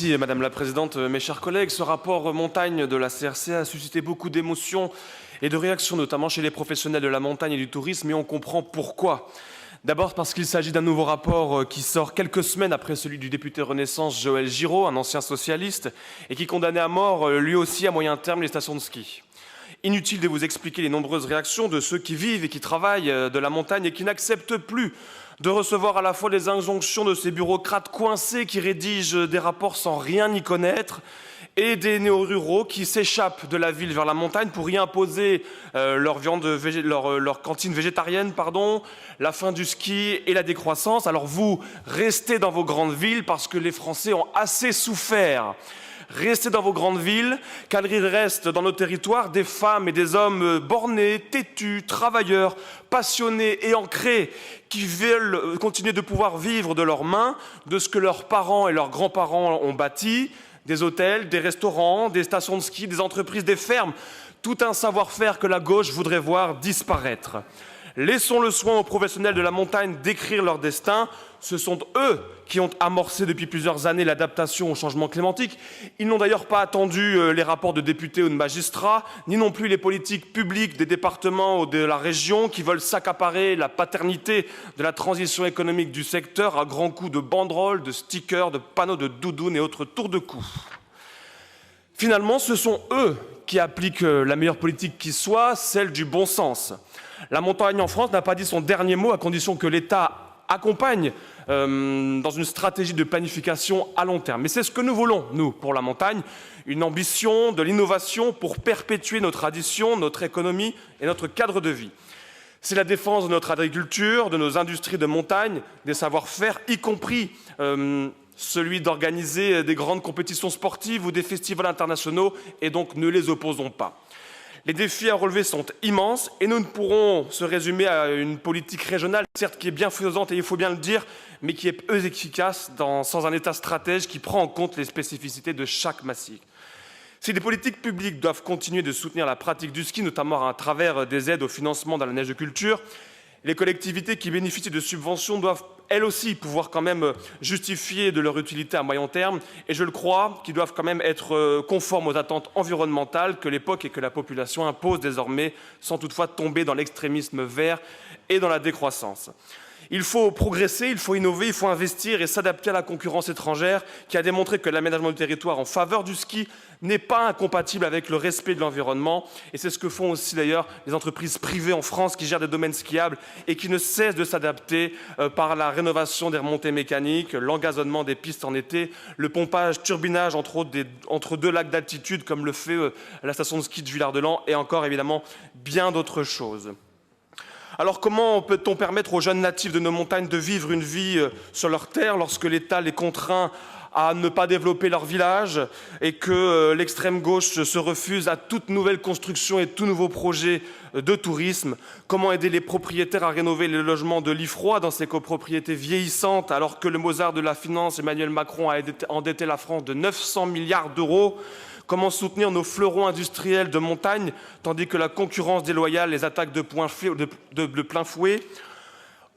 Merci Madame la Présidente. Mes chers collègues, ce rapport montagne de la CRC a suscité beaucoup d'émotions et de réactions, notamment chez les professionnels de la montagne et du tourisme, et on comprend pourquoi. D'abord parce qu'il s'agit d'un nouveau rapport qui sort quelques semaines après celui du député Renaissance Joël Giraud, un ancien socialiste, et qui condamnait à mort lui aussi à moyen terme les stations de ski. Inutile de vous expliquer les nombreuses réactions de ceux qui vivent et qui travaillent de la montagne et qui n'acceptent plus de recevoir à la fois les injonctions de ces bureaucrates coincés qui rédigent des rapports sans rien y connaître et des néo-ruraux qui s'échappent de la ville vers la montagne pour y imposer leur cantine végétarienne, la fin du ski et la décroissance. Alors vous, restez dans vos grandes villes parce que les Français ont assez souffert. Restez dans vos grandes villes, car il reste dans nos territoires des femmes et des hommes bornés, têtus, travailleurs, passionnés et ancrés, qui veulent continuer de pouvoir vivre de leurs mains, de ce que leurs parents et leurs grands-parents ont bâti, des hôtels, des restaurants, des stations de ski, des entreprises, des fermes, tout un savoir-faire que la gauche voudrait voir disparaître. Laissons le soin aux professionnels de la montagne d'écrire leur destin. Ce sont eux qui ont amorcé depuis plusieurs années l'adaptation au changement climatique. Ils n'ont d'ailleurs pas attendu les rapports de députés ou de magistrats, ni non plus les politiques publiques des départements ou de la région qui veulent s'accaparer la paternité de la transition économique du secteur à grands coups de banderoles, de stickers, de panneaux de doudounes et autres tours de cou. Finalement, ce sont eux qui appliquent la meilleure politique qui soit, celle du bon sens. La montagne en France n'a pas dit son dernier mot à condition que l'État accompagne dans une stratégie de planification à long terme. Mais c'est ce que nous voulons, nous, pour la montagne, une ambition, de l'innovation pour perpétuer nos traditions, notre économie et notre cadre de vie. C'est la défense de notre agriculture, de nos industries de montagne, des savoir-faire, y compris celui d'organiser des grandes compétitions sportives ou des festivals internationaux, et donc ne les opposons pas. Les défis à relever sont immenses et nous ne pourrons se résumer à une politique régionale, certes qui est bienfaisante et il faut bien le dire, mais qui est peu efficace sans un État stratège qui prend en compte les spécificités de chaque massif. Si les politiques publiques doivent continuer de soutenir la pratique du ski, notamment à travers des aides au financement dans la neige de culture, les collectivités qui bénéficient de subventions doivent elles aussi pouvoir quand même justifier de leur utilité à moyen terme et je le crois, qui doivent quand même être conformes aux attentes environnementales que l'époque et que la population imposent désormais sans toutefois tomber dans l'extrémisme vert et dans la décroissance. Il faut progresser, il faut innover, il faut investir et s'adapter à la concurrence étrangère qui a démontré que l'aménagement du territoire en faveur du ski n'est pas incompatible avec le respect de l'environnement. Et c'est ce que font aussi d'ailleurs les entreprises privées en France qui gèrent des domaines skiables et qui ne cessent de s'adapter par la rénovation des remontées mécaniques, l'engazonnement des pistes en été, le pompage, turbinage entre autres entre deux lacs d'altitude comme le fait la station de ski de Villard-de-Lans et encore évidemment bien d'autres choses. Alors comment peut-on permettre aux jeunes natifs de nos montagnes de vivre une vie sur leur terre lorsque l'État les contraint à ne pas développer leur village et que l'extrême gauche se refuse à toute nouvelle construction et tout nouveau projet de tourisme? Comment aider les propriétaires à rénover les logements de l'Ifroi dans ces copropriétés vieillissantes alors que le Mozart de la finance, Emmanuel Macron, a endetté la France de 900 milliards d'euros? Comment soutenir nos fleurons industriels de montagne, tandis que la concurrence déloyale les attaque de plein fouet?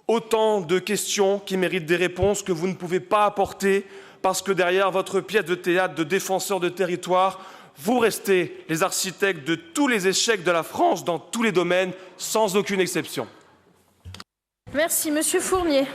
Autant de questions qui méritent des réponses que vous ne pouvez pas apporter parce que derrière votre pièce de théâtre de défenseur de territoire, vous restez les architectes de tous les échecs de la France dans tous les domaines, sans aucune exception. Merci, Monsieur Fournier.